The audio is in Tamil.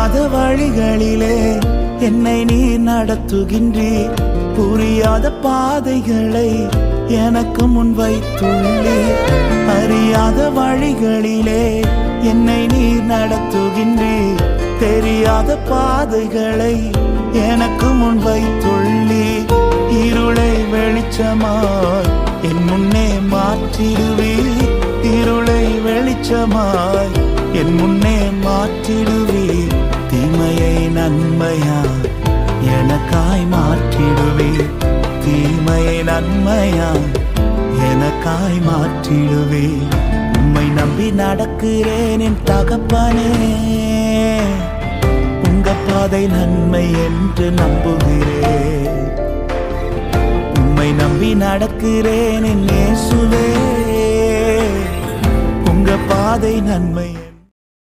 தெரியாத வழிகளிலே என்னை நீர் நடத்துகின்றீர். புரியாத பாதைகளை எனக்கு முன் வைத்துள்ளீர். அறியாத வழிகளிலே என்னை நீர் நடத்துகின்றீர். தெரியாத பாதைகளை எனக்கு முன் வைத்துள்ளீர். இருளை வெளிச்சமாய் என் முன்னே மாற்றிடுவீர். இருளை வெளிச்சமாய் என் முன்னே மாற்றிடுவீர். தீமையை நன்மையா எனக்காய் மாற்றிடுவீர். தீமையை நன்மையா எனக்காய் மாற்றிடுவீர். உம்மை நம்பி நடக்கிறேன் என் தகப்பனே. உங்க பாதை நன்மை என்று நம்புகிறேன். உம்மை நம்பி நடக்கிறேன் என் இயேசுவே. உங்க பாதை நன்மை.